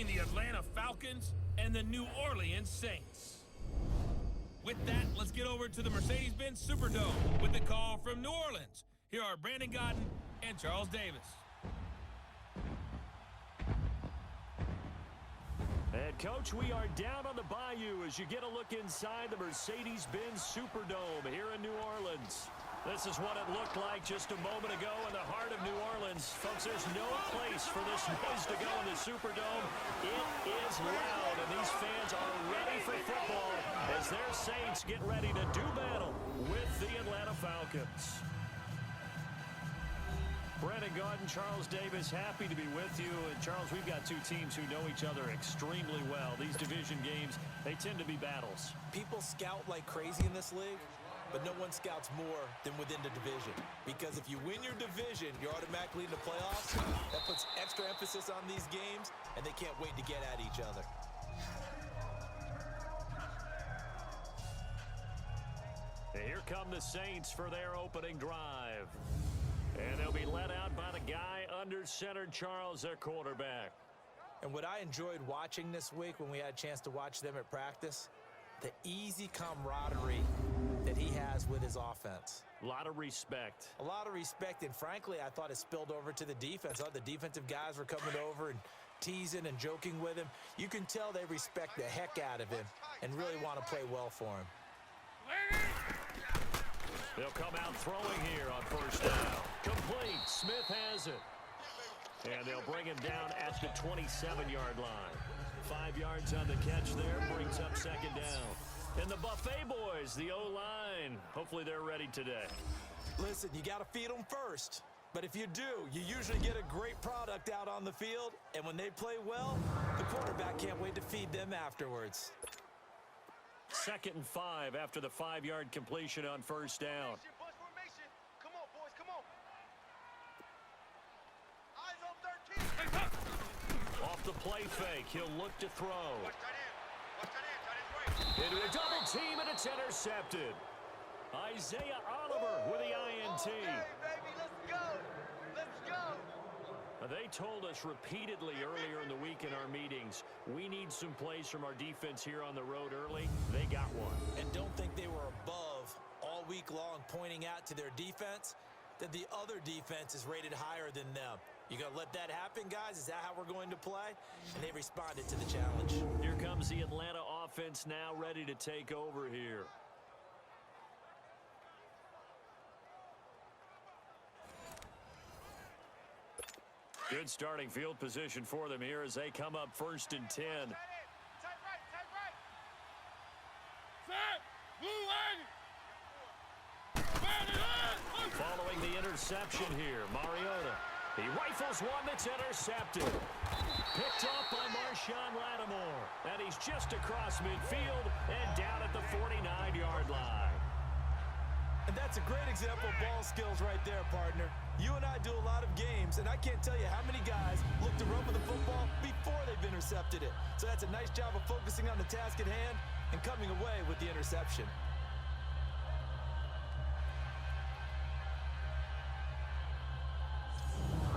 between the Atlanta Falcons and the New Orleans Saints. With that, let's get over to the Mercedes-Benz Superdome with the call from New Orleans. Here are Brandon Gaudin and Charles Davis. And, Coach, we are down on the bayou as you get a look inside the Mercedes-Benz Superdome here in New Orleans. This is what it looked like just a moment ago in the heart of New Orleans. Folks, there's no place for this noise to go in the Superdome. It is loud, and these fans are ready for football as their Saints get ready to do battle with the Atlanta Falcons. Brandon Gaudin, Charles Davis, happy to be with you. And, Charles, we've got two teams who know each other extremely well. These division games, they tend to be battles. People scout like crazy in this league, but no one scouts more than within the division. Because if you win your division, you're automatically in the playoffs. That puts extra emphasis on these games, and they can't wait to get at each other. And here come the Saints for their opening drive. And they'll be led out by the guy under center, Charles, their quarterback. And what I enjoyed watching this week when we had a chance to watch them at practice, the easy camaraderie that he has with his offense. A lot of respect. A lot of respect, and frankly, I thought it spilled over to the defense. I thought the defensive guys were coming over and teasing and joking with him. You can tell they respect the heck out of him and really want to play well for him. They'll come out throwing here on first down. Complete. Smith has it. And they'll bring him down at the 27-yard line. 5 yards on the catch there, brings up second down. And the Buffet boys, the O-line, hopefully they're ready today. Listen, you got to feed them first. But if you do, you usually get a great product out on the field. And when they play well, the quarterback can't wait to feed them afterwards. 2nd and 5 after the 5-yard completion on first down. Come on, boys, come on. Eyes on 13. Off the play fake, he'll look to throw. Watch tight end. Watch tight end. Tight end's right. Into a double team, and it's intercepted. Isaiah Oliver with the INT. Okay, baby, let's go. Let's go. They told us repeatedly earlier in the week in our meetings, we need some plays from our defense here on the road early. They got one. And don't think they were above all week long pointing out to their defense that the other defense is rated higher than them. You going to let that happen, guys? Is that how we're going to play? And they responded to the challenge. Here comes the Atlanta offense now ready to take over here. Good starting field position for them here as they come up 1st and 10. Tight right, tight right. Set! Blue line! Following the interception here, Mariota. He rifles one that's intercepted. Picked off by Marshawn Lattimore. And he's just across midfield and down at the 49-yard line. And that's a great example of ball skills right there, partner. You and I do a lot of games, and I can't tell you how many guys look to run with the football before they've intercepted it. So that's a nice job of focusing on the task at hand and coming away with the interception.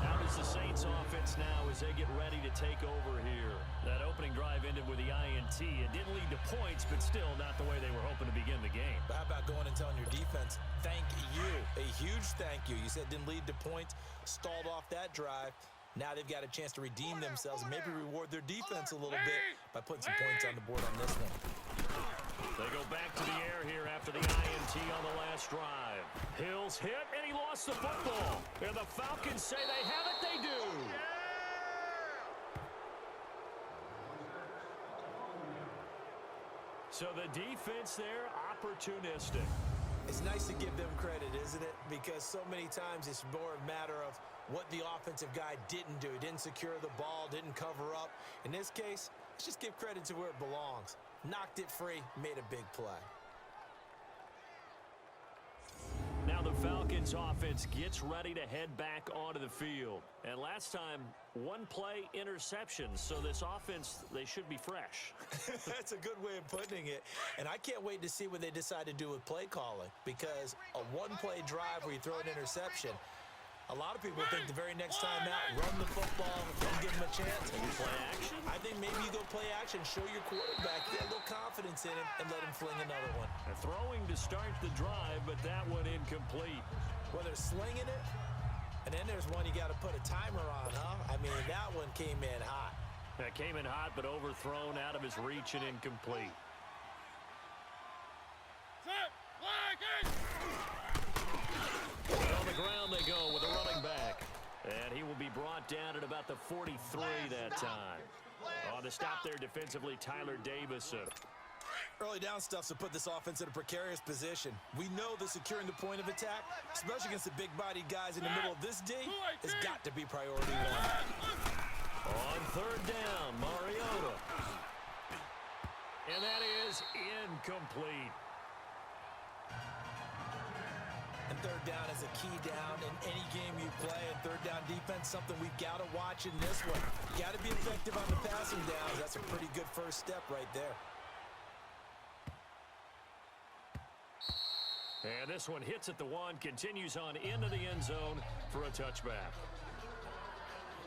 How does the Saints offense now as they get ready to take over here? That opening drive ended with the INT. It didn't lead to points, but still not the way they were hoping to begin the game. But how about going and telling your defense, thank you, a huge thank you. You said it didn't lead to points, stalled off that drive. Now they've got a chance to redeem themselves and maybe reward their defense a little bit by putting some points on the board on this one. They go back to the air here after the INT on the last drive. Hill's hit, and he lost the football. And the Falcons say they have it. They do. So the defense there, opportunistic. It's nice to give them credit, isn't it? Because so many times it's more a matter of what the offensive guy didn't do. He didn't secure the ball, didn't cover up. In this case, let's just give credit to where it belongs. Knocked it free, made a big play. Now the Falcons offense gets ready to head back onto the field. And last time, one play interception. So this offense, they should be fresh. That's a good way of putting it. And I can't wait to see what they decide to do with play calling. Because a one-play drive where you throw an interception, A lot of people think the very next time out, run the football, don't give him a chance. Maybe play action? I think maybe you go play action, show your quarterback, get a little confidence in him, and let him fling another one. Throwing to start the drive, but that one incomplete. Well, they're slinging it, and then there's one you got to put a timer on, huh? I mean, that one came in hot. That came in hot, but overthrown out of his reach and incomplete. On the ground they go with a running back. And he will be brought down at about the 43 that time. On the stop there defensively, Tyler Davison. Early down stuff to put this offense in a precarious position. We know that securing the point of attack, especially against the big-bodied guys in the middle of this D, has got to be priority one. On third down, Mariota. And that is incomplete. And third down is a key down in any game you play. And third down defense, something we've got to watch in this one. Got to be effective on the passing downs. That's a pretty good first step right there. And this one hits at the one, continues on into the end zone for a touchback.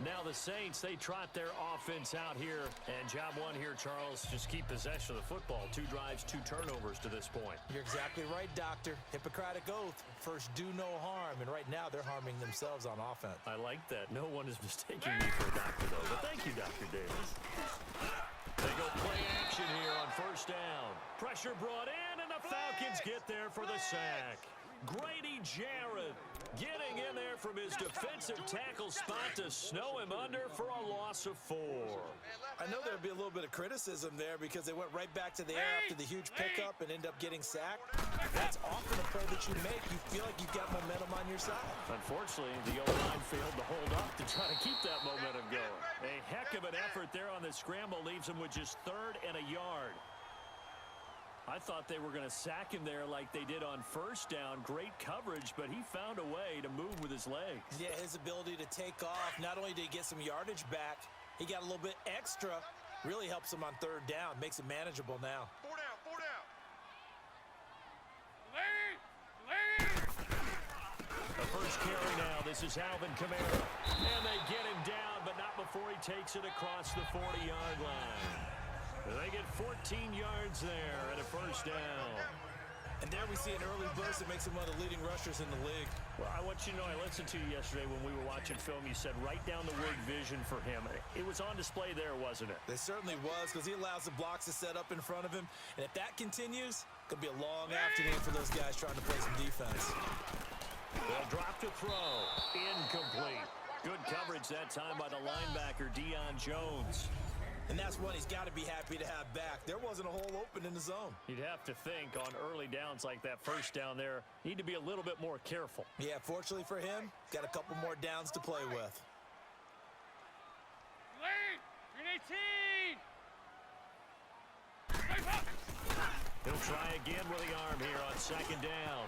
Now the Saints, they trot their offense out here. And job one here, Charles, just keep possession of the football. 2 drives, 2 turnovers to this point. You're exactly right, Doctor. Hippocratic oath. First, do no harm. And right now, they're harming themselves on offense. I like that. No one is mistaking me for a doctor, though. But thank you, Dr. Davis. They go play action here on first down. Pressure brought in, and the Falcons get there for the sack. Grady Jarrett getting in there from his defensive tackle spot to snow him under for a loss of 4. I know there'll be a little bit of criticism there because they went right back to the air after the huge pickup and end up getting sacked. That's often a play that you make. You feel like you've got momentum on your side. Unfortunately, the O-line failed to hold up to try to keep that momentum going. A heck of an effort there on the scramble leaves him with just 3rd and a yard. I thought they were going to sack him there like they did on first down. Great coverage, but he found a way to move with his legs. Yeah, his ability to take off. Not only did he get some yardage back, he got a little bit extra. Really helps him on third down. Makes it manageable now. 4 down, 4 down. The first carry now. This is Alvin Kamara. And they get him down, but not before he takes it across the 40-yard line. They get 14 yards there and a first down. And there we see an early burst that makes him one of the leading rushers in the league. Well, I want you to know, I listened to you yesterday when we were watching film. You said write down the word vision for him. It was on display there, wasn't it? It certainly was, because he allows the blocks to set up in front of him. And if that continues, it's going to be a long afternoon for those guys trying to play some defense. They'll drop to throw. Incomplete. Good coverage that time by the linebacker, Deion Jones. And that's one he's got to be happy to have back. There wasn't a hole open in the zone. You'd have to think on early downs like that first down there, need to be a little bit more careful. Yeah, fortunately for him, got a couple more downs to play with. He'll try again with the arm here on second down.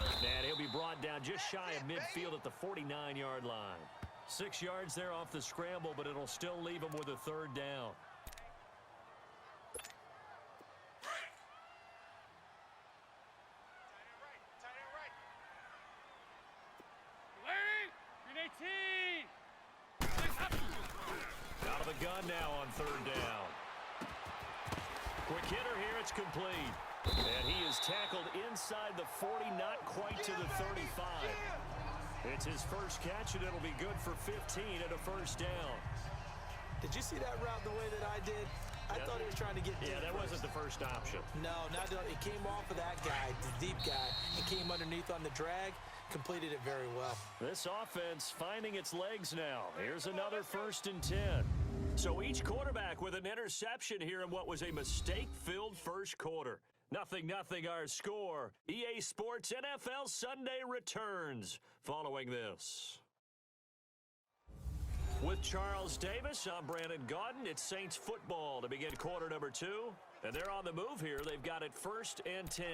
And he'll be brought down just shy of midfield at the 49-yard line. 6 yards there off the scramble, but it'll still leave him with a third down. Out of the gun now on third down. Quick hitter here, it's complete. And he is tackled inside the 40, not quite to the 35. It's his first catch, and it'll be good for 15 at a first down. Did you see that route the way that I did? I thought he was trying to get deep. Yeah, that wasn't the first option. No, not it came off of that guy, the deep guy. It came underneath on the drag, completed it very well. This offense finding its legs now. Here's another 1st and 10. So each quarterback with an interception here in what was a mistake-filled first quarter. 0-0 our score. EA Sports NFL Sunday returns following this. With Charles Davis, I'm Brandon Gaudin. It's Saints football to begin quarter number 2. And they're on the move here. They've got it 1st and 10.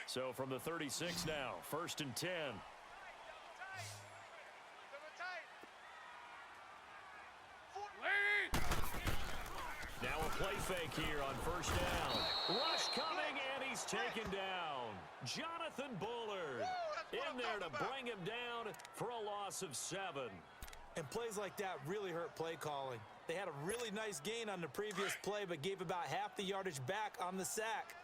So from the 36 now, 1st and 10. Now a play fake here on first down. Rush coming, and he's taken down. Jonathan Bullard in there to bring him down for a loss of 7. And plays like that really hurt play calling. They had a really nice gain on the previous play, but gave about half the yardage back on the sack.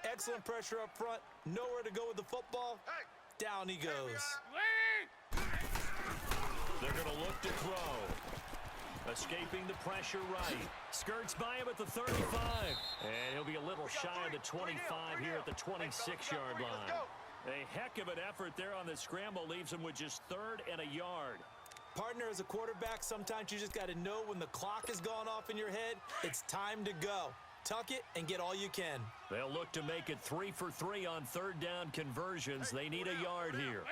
Excellent pressure up front. Nowhere to go with the football. Down he goes. They're going to look to throw. Escaping the pressure right. Skirts by him at the 35. And he'll be a little shy of the 25 here at the 26-yard line. A heck of an effort there on the scramble. Leaves him with just 3rd and a yard. Partner, as a quarterback, sometimes you just got to know when the clock has gone off in your head, it's time to go. Tuck it and get all you can. They'll look to make it 3 for 3 on 3rd down conversions. They need a yard here.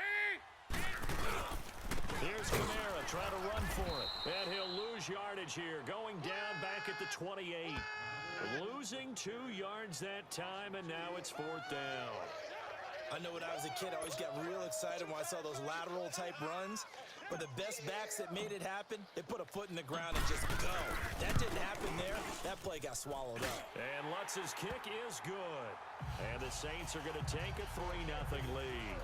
Here's Kamara trying to run for it. And he'll lose yardage here. Going down back at the 28. Losing 2 yards that time, and now it's 4th down. I know when I was a kid, I always got real excited when I saw those lateral type runs. But the best backs that made it happen, they put a foot in the ground and just go. That didn't happen there. That play got swallowed up. And Lutz's kick is good. And the Saints are going to take a 3-0 lead.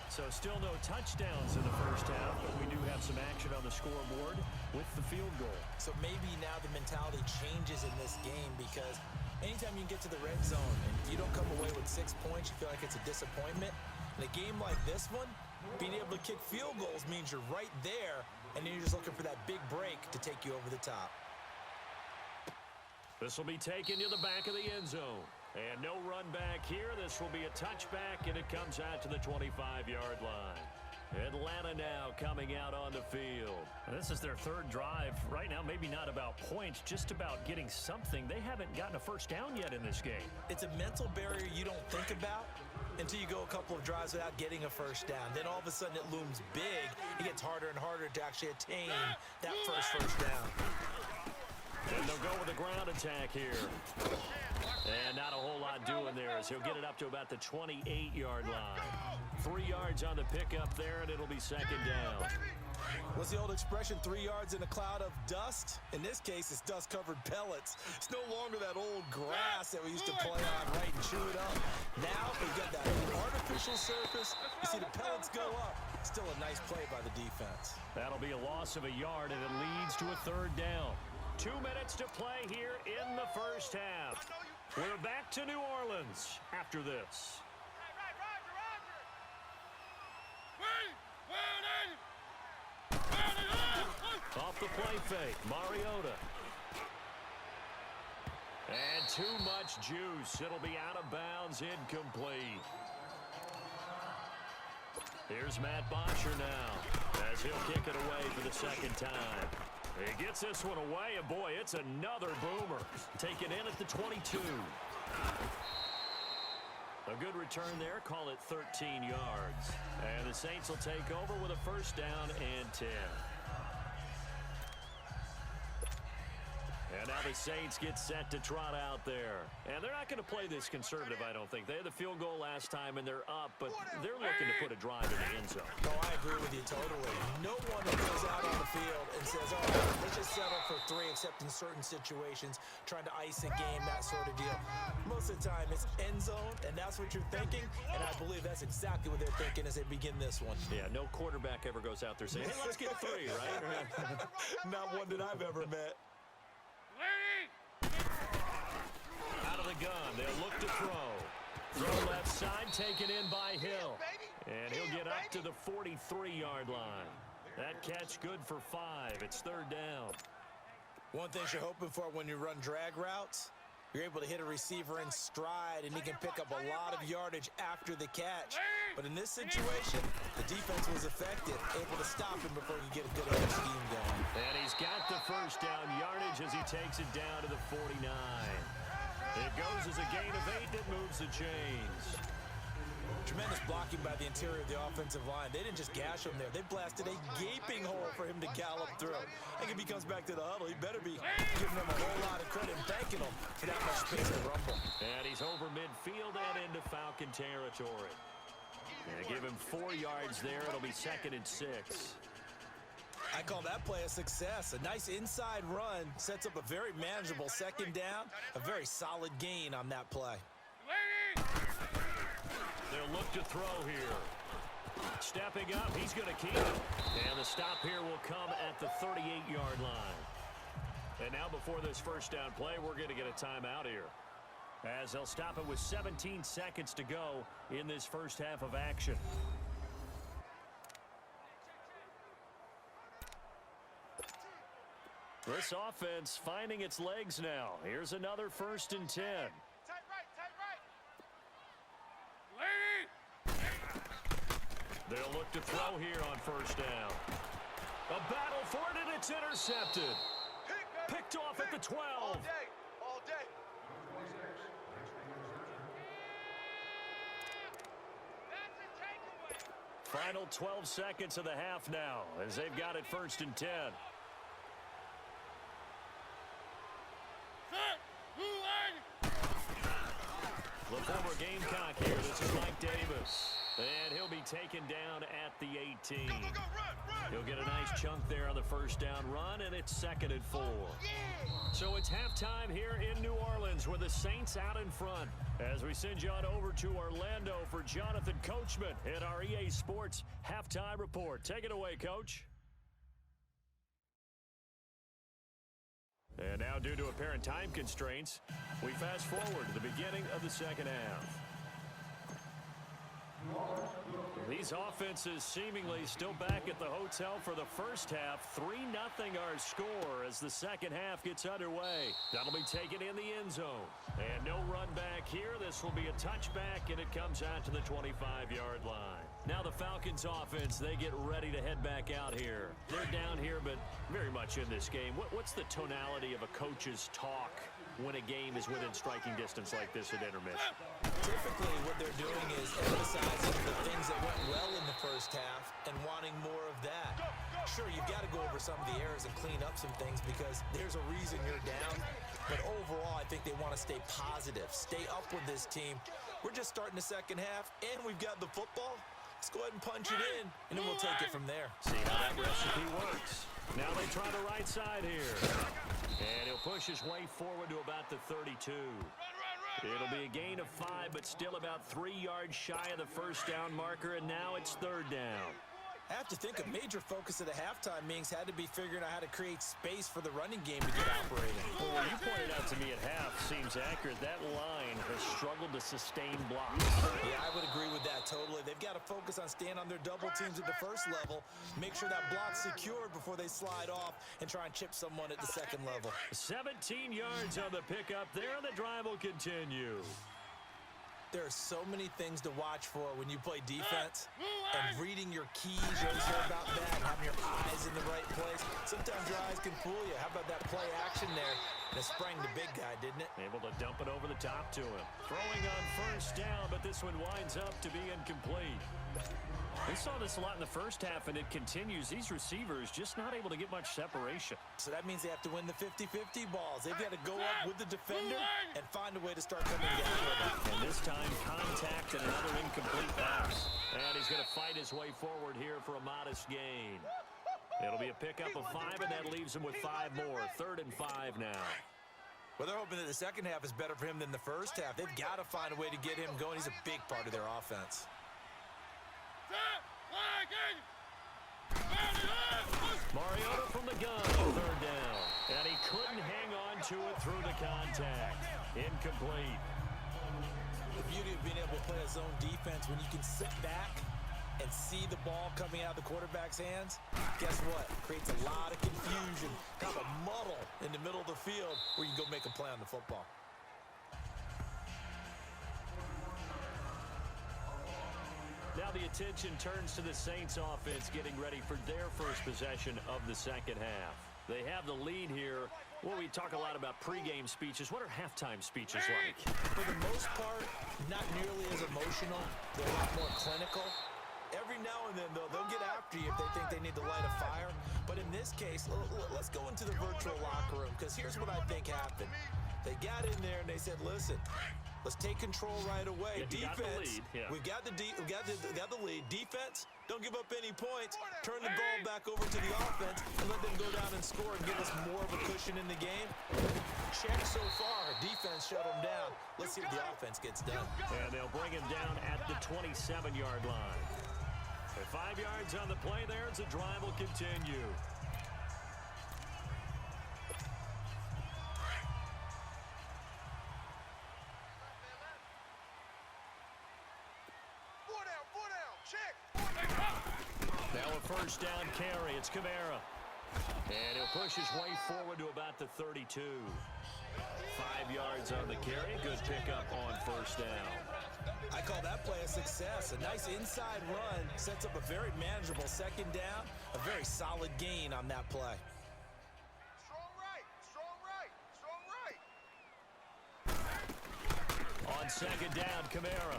So still no touchdowns in the first half, but we do have some action on the scoreboard with the field goal. So maybe now the mentality changes in this game, because anytime you can get to the red zone and you don't come away with 6 points, you feel like it's a disappointment. In a game like this one, being able to kick field goals means you're right there, and then you're just looking for that big break to take you over the top. This will be taken to the back of the end zone. And no run back here. This will be a touchback, and it comes out to the 25-yard line. Atlanta now coming out on the field. This is their 3rd drive. Right now, maybe not about points, just about getting something. They haven't gotten a first down yet in this game. It's a mental barrier you don't think about until you go a couple of drives without getting a first down. Then all of a sudden it looms big. It gets harder and harder to actually attain that first down. And they'll go with a ground attack here. And not a whole lot doing there, as he'll get it up to about the 28-yard line. 3 yards on the pickup there, and it'll be 2nd down. What's the old expression, 3 yards in a cloud of dust? In this case, it's dust-covered pellets. It's no longer that old grass that we used to play on, right, and chew it up. Now we've got that artificial surface. You see the pellets go up. Still a nice play by the defense. That'll be a loss of a yard, and it leads to a 3rd down. 2 minutes to play here in the first half. We're back to New Orleans after this. Off the play fake, Mariota. And too much juice. It'll be out of bounds, incomplete. Here's Matt Botcher now, as he'll kick it away for the 2nd time. He gets this one away, and boy, it's another boomer. Taken in at the 22. A good return there, call it 13 yards. And the Saints will take over with a 1st down and 10. And now the Saints get set to trot out there. And they're not going to play this conservative, I don't think. They had the field goal last time, and they're up, but they're looking to put a drive in the end zone. Oh, I agree with you totally. No one that goes out on the field and says, all right, let's just settle for 3, except in certain situations, trying to ice a game, that sort of deal. Most of the time, it's end zone, and that's what you're thinking, and I believe that's exactly what they're thinking as they begin this one. Yeah, no quarterback ever goes out there saying, hey, let's get 3, right? Not one that I've ever met. Out of the gun, they'll look to throw. Throw left side, taken in by Hill. And he'll get up to the 43-yard line. That catch good for 5. It's 3rd down. One thing you're hoping for when you run drag routes, you're able to hit a receiver in stride, and he can pick up a lot of yardage after the catch. But in this situation, the defense was effective, able to stop him before he could get a good other scheme going. And he's got the 1st down yardage as he takes it down to the 49. It goes as a gain of 8 that moves the chains. Tremendous blocking by the interior of the offensive line. They didn't just gash him there. They blasted a gaping hole for him to gallop through. I think if he comes back to the huddle, he better be giving them a whole lot of credit and thanking them for that much space to rumble. And he's over midfield and into Falcon territory. And give him 4 yards there. It'll be 2nd and 6. I call that play a success. A nice inside run sets up a very manageable 2nd down. A very solid gain on that play. They'll look to throw here. Stepping up, he's going to keep it. And the stop here will come at the 38-yard line. And now before this first down play, we're going to get a timeout here, as they'll stop it with 17 seconds to go in this first half of action. This offense finding its legs now. Here's another 1st and 10. Tight right, tight right. They'll look to throw here on 1st down. A battle for it, and it's intercepted. Picked off at the 12. All day, all day. That's a takeaway. Final 12 seconds of the half now, as they've got it 1st and 10. The former Gamecock here. This is Mike Davis. And he'll be taken down at the 18. Go, run, run. He'll get a nice chunk there on the 1st down run, and it's 2nd and 4. So it's halftime here in New Orleans with the Saints out in front, as we send you on over to Orlando for Jonathan Coachman in our EA Sports Halftime Report. Take it away, Coach. And now, due to apparent time constraints, we fast forward to the beginning of the second half. These offenses seemingly still back at the hotel for the first half. 3-0 our score as the second half gets underway. That'll be taken in the end zone. And no run back here. This will be a touchback, and it comes out to the 25-yard line. Now the Falcons offense, they get ready to head back out here. They're down here, but very much in this game. What's the tonality of a coach's talk when a game is within striking distance like this at intermission? Typically, what they're doing is emphasizing the things that went well in the first half and wanting more of that. Sure, you've got to go over some of the errors and clean up some things because there's a reason you're down. But overall, I think they want to stay positive, stay up with this team. We're just starting the second half, and we've got the football. Let's go ahead and punch it in, and then we'll take it from there. See how that recipe works. Now they try the right side here. And he'll push his way forward to about the 32. It'll be a gain of 5, but still about 3 yards shy of the first down marker, and now it's 3rd down. I have to think a major focus of the halftime meetings had to be figuring out how to create space for the running game to get operating. Well, what you pointed out to me at half seems accurate. That line has struggled to sustain blocks. Yeah, I would agree with that totally. They've got to focus on staying on their double teams at the first level, make sure that block's secured before they slide off and try and chip someone at the second level. 17 yards on the pickup there, and the drive will continue. There are so many things to watch for when you play defense, and reading your keys, you always hear about that, and having your eyes in the right place. Sometimes your eyes can fool you. How about that play action there? And it sprang the big guy, didn't it? Able to dump it over the top to him. Throwing on 1st down, but this one winds up to be incomplete. We saw this a lot in the first half, and it continues. These receivers just not able to get much separation. So that means they have to win the 50-50 balls. They've got to go up with the defender and find a way to start coming down with it. And this time, contact and another incomplete pass. And he's going to fight his way forward here for a modest gain. It'll be a pickup of 5, and that leaves him with 5 more. 3rd and 5 now. Well, they're hoping that the second half is better for him than the first half. They've got to find a way to get him going. He's a big part of their offense. Mariota from the gun, 3rd down. And he couldn't hang on to it through the contact. Incomplete. The beauty of being able to play a zone defense when you can sit back and see the ball coming out of the quarterback's hands, guess what? Creates a lot of confusion, kind of a muddle in the middle of the field where you can go make a play on the football. Now the attention turns to the Saints offense getting ready for their first possession of the second half. They have the lead here. Well, we talk a lot about pregame speeches. What are halftime speeches like? For the most part, not nearly as emotional. They're a lot more clinical. Every now and then, though, they'll get after you if they think they need to light a fire. But in this case, let's go into the virtual locker room, because here's what I think happened. They got in there and they said, listen, let's take control right away. Yeah, Defense, we've got the lead. Defense, don't give up any points. Turn the ball back over to the offense and let them go down and score and give us more of a cushion in the game. check so far. Defense shut him down. Let's see if the offense gets done. And they'll bring him down at the 27-yard line. At 5 yards on the play there, as the drive will continue. Now a first down carry. It's Kamara. And he'll push his way forward to about the 32. 5 yards on the carry. Good pickup on first down. I call that play a success. A nice inside run sets up a very manageable second down. A very solid gain on that play. Strong right, strong right, strong right. On second down, Kamara.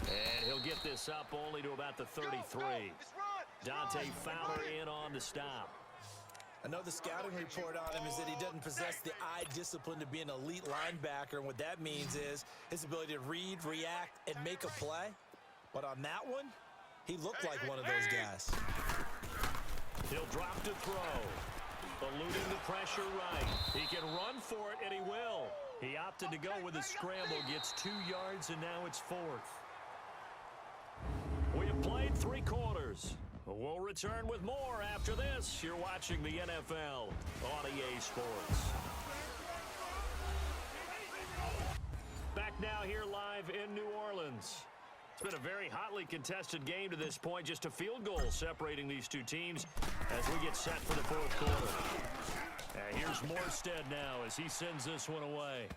And he'll get this up only to about the 33. Dante Fowler in on the stop. I know the scouting report on him is that he doesn't possess the eye discipline to be an elite linebacker. And what that means is his ability to read, react, and make a play. But on that one, he looked like one of those guys. He'll drop to throw. Eluding the pressure right. He can run for it, and he will. He opted to go with a scramble, gets 2 yards, and now it's 4th. We have played 3 quarters. We'll return with more after this. You're watching the NFL on EA Sports. Back now here live in New Orleans. It's been a very hotly contested game to this point. Just a field goal separating these two teams as we get set for the 4th quarter. And here's Morstead now as he sends this one away.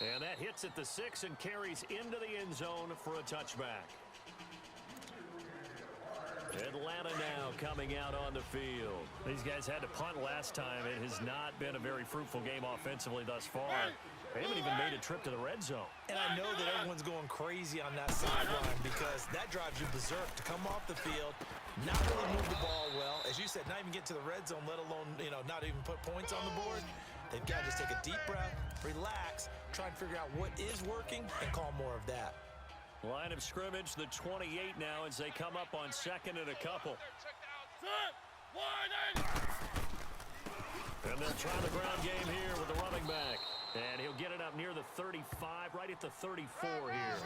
And that hits at the 6 and carries into the end zone for a touchback. Atlanta now coming out on the field. These guys had to punt last time. It has not been a very fruitful game offensively thus far. They haven't even made a trip to the red zone. And I know that everyone's going crazy on that sideline because that drives you berserk to come off the field, not really move the ball well. As you said, not even get to the red zone, let alone, not even put points on the board. They've got to just take a deep breath, relax, try and figure out what is working, and call more of that. Line of scrimmage, the 28 now as they come up on 2nd and a couple. And they'll try the ground game here with the running back. And he'll get it up near the 35, right at the 34 here.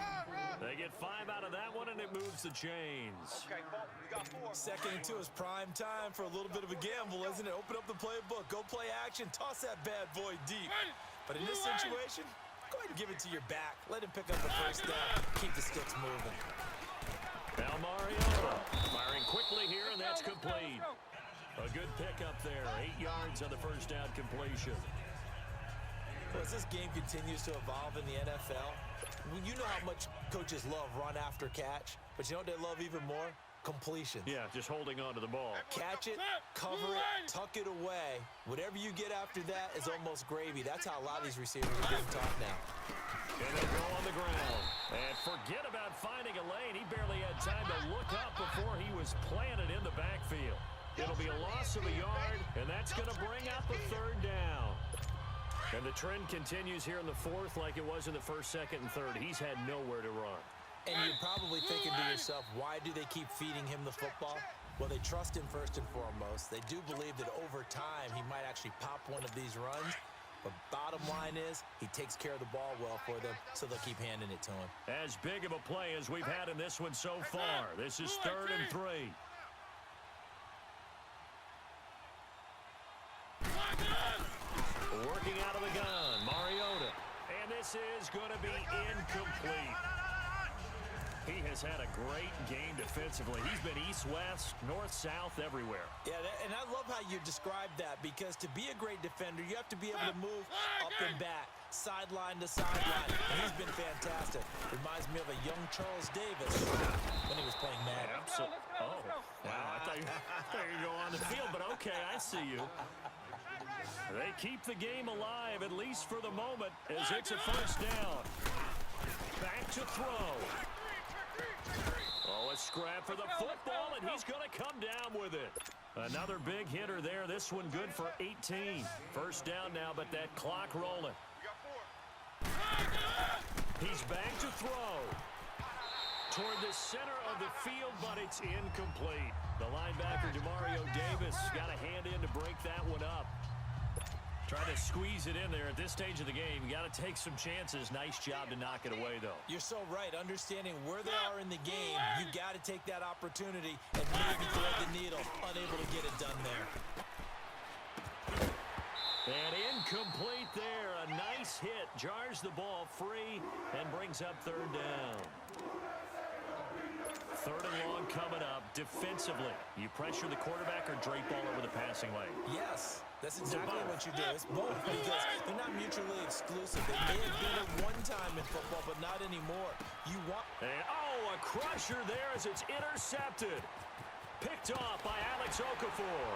They get 5 out of that one, and it moves the chains. Okay, we got 4. 2nd and 2 is prime time for a little bit of a gamble, isn't it? Open up the playbook, go play action, toss that bad boy deep. But in this situation, go ahead and give it to your back. Let him pick up the first down. Keep the sticks moving. Now Mariota firing quickly here, and that's complete. A good pickup there. 8 yards on the first down completion. Well, as this game continues to evolve in the NFL, you know how much coaches love run after catch, but you know what they love even more? Completions. Yeah, just holding on to the ball. Catch it, cover it, tuck it away. Whatever you get after that is almost gravy. That's how a lot of these receivers are being taught now. And they'll go on the ground. And forget about finding a lane. He barely had time to look up before he was planted in the backfield. It'll be a loss of a yard, and that's going to bring out the 3rd down. And the trend continues here in the 4th like it was in the 1st, 2nd, and 3rd. He's had nowhere to run. And you're probably thinking to yourself, why do they keep feeding him the football? Well, they trust him first and foremost. They do believe that over time he might actually pop one of these runs. But bottom line is he takes care of the ball well for them, so they'll keep handing it to him. As big of a play as we've had in this one so far. This is 3rd and 3. Working out of the gun, Mariota. And this is going to be incomplete. He has had a great game defensively. He's been east-west, north-south, everywhere. Yeah, and I love how you described that because to be a great defender, you have to be able to move up and back, sideline to sideline. And he's been fantastic. Reminds me of a young Charles Davis when he was playing Madden. Absolutely. Oh, wow. I thought you were going on the field, but okay, I see you. They keep the game alive, at least for the moment, as it's a first down. Back to throw. Oh, a scrap for the football, and he's going to come down with it. Another big hitter there. This one good for 18. First down now, but that clock rolling. He's back to throw. Toward the center of the field, but it's incomplete. The linebacker, Demario Davis, got a hand in to break that one up. Trying to squeeze it in there at this stage of the game. You got to take some chances. Nice job to knock it away, though. You're so right. Understanding where they are in the game, you got to take that opportunity and maybe thread the needle. Unable to get it done there. And incomplete there. A nice hit. Jars the ball free and brings up third down. Third and long coming up. Defensively, you pressure the quarterback or drape all over the passing lane? Yes, that's exactly what you do. It's both because they're not mutually exclusive. They may have been at one time in football, but not anymore. You want... And, a crusher there as it's intercepted. Picked off by Alex Okafor.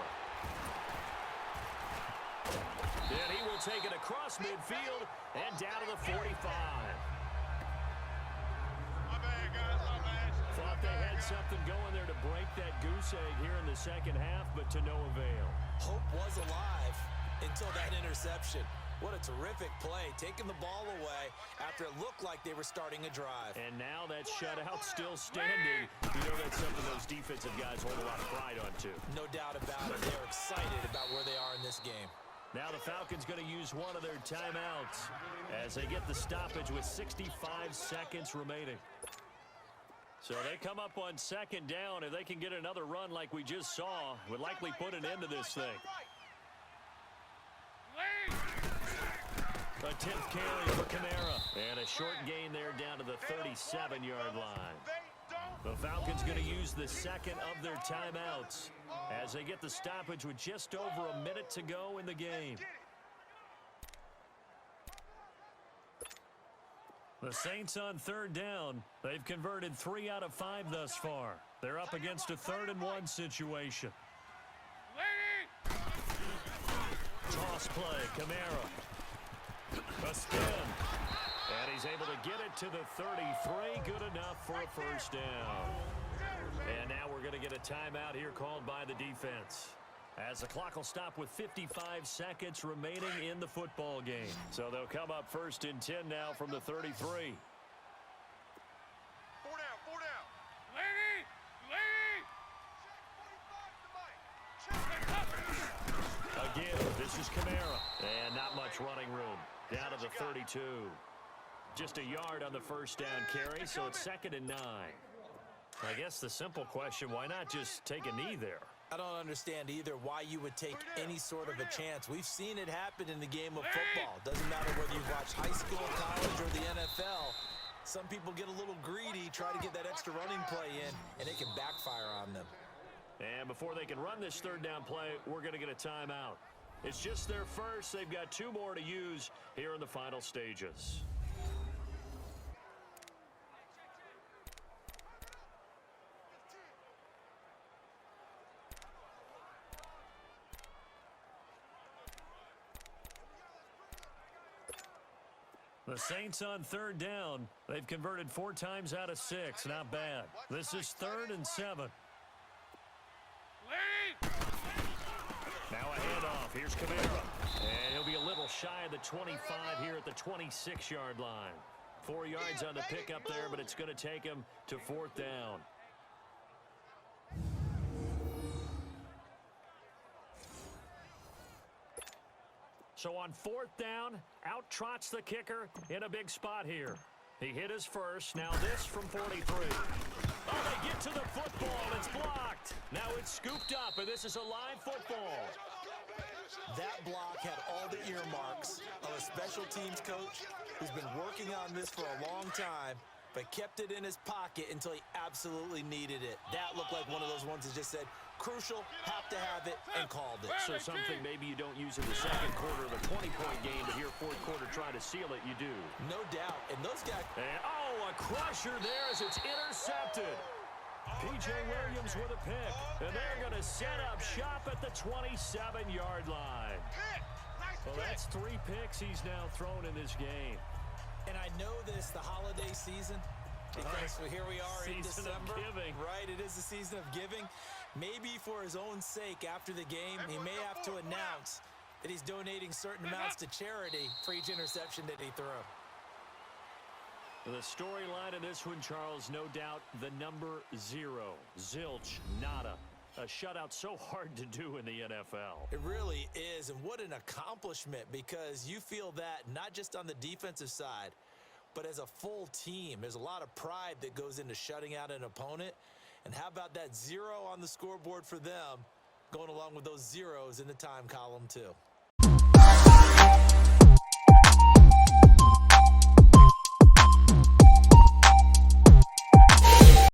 And he will take it across midfield and down to the 45. Thought they had something going there to break that goose egg here in the second half, but to no avail. Hope was alive until that interception. What a terrific play, taking the ball away after it looked like they were starting a drive. And now that shutout still standing. You know that's something those defensive guys hold a lot of pride on, too. No doubt about it. They're excited about where they are in this game. Now the Falcons going to use one of their timeouts as they get the stoppage with 65 seconds remaining. So they come up on second down. If they can get another run like we just saw, would likely put an end to this thing. A 10th carry for Kamara. And a short gain there down to the 37-yard line. The Falcons going to use the second of their timeouts as they get the stoppage with just over a minute to go in the game. The Saints on third down. They've converted 3 out of 5 thus far. They're up against a 3rd and 1 situation. Toss play, Kamara. A spin. And he's able to get it to the 33. Good enough for a first down. And now we're going to get a timeout here called by the defense, as the clock will stop with 55 seconds remaining in the football game. So they'll come up 1st and 10 now from the 33. 4 down, 4 down. Again, this is Kamara. And not much running room. Down to the 32. Just a yard on the first down carry, so it's 2nd and 9. I guess the simple question, why not just take a knee there? I don't understand either why you would take any sort of a chance. We've seen it happen in the game of football. Doesn't matter whether you've watched high school, college, or the NFL. Some people get a little greedy, try to get that extra running play in, and it can backfire on them. And before they can run this third down play, we're going to get a timeout. It's just their first. They've got 2 more to use here in the final stages. The Saints on third down. They've converted 4 times out of 6. Not bad. This is 3rd and 7. Now a handoff. Here's Kamara. And he'll be a little shy of the 25 here at the 26-yard line. 4 yards on the pickup there, but it's going to take him to 4th down. So on 4th down, out trots the kicker in a big spot here. He hit his first. Now this from 43. Oh, they get to the football. It's blocked. Now it's scooped up, and this is a live football. That block had all the earmarks of a special teams coach who's been working on this for a long time, but kept it in his pocket until he absolutely needed it. That looked like one of those ones that just said, crucial, have to have it, and called it. So something maybe you don't use in the second quarter of a 20-point game, but here 4th quarter try to seal it, you do. No doubt. And those guys... And, a crusher there as it's intercepted. P.J. Williams with a pick. And they're going to set up shop at the 27-yard line. Well, that's 3 picks he's now thrown in this game. And I know this, the holiday season, because here we are in December. Season of giving. Right, it is the season of giving. Maybe for his own sake after the game, he may have to announce that he's donating certain amounts to charity for each interception that he threw. The storyline in this one, Charles, no doubt the number 0. Zilch, nada. A shutout so hard to do in the NFL. It really is, and what an accomplishment, because you feel that not just on the defensive side, but as a full team. There's a lot of pride that goes into shutting out an opponent. And how about that 0 on the scoreboard for them, going along with those zeros in the time column too?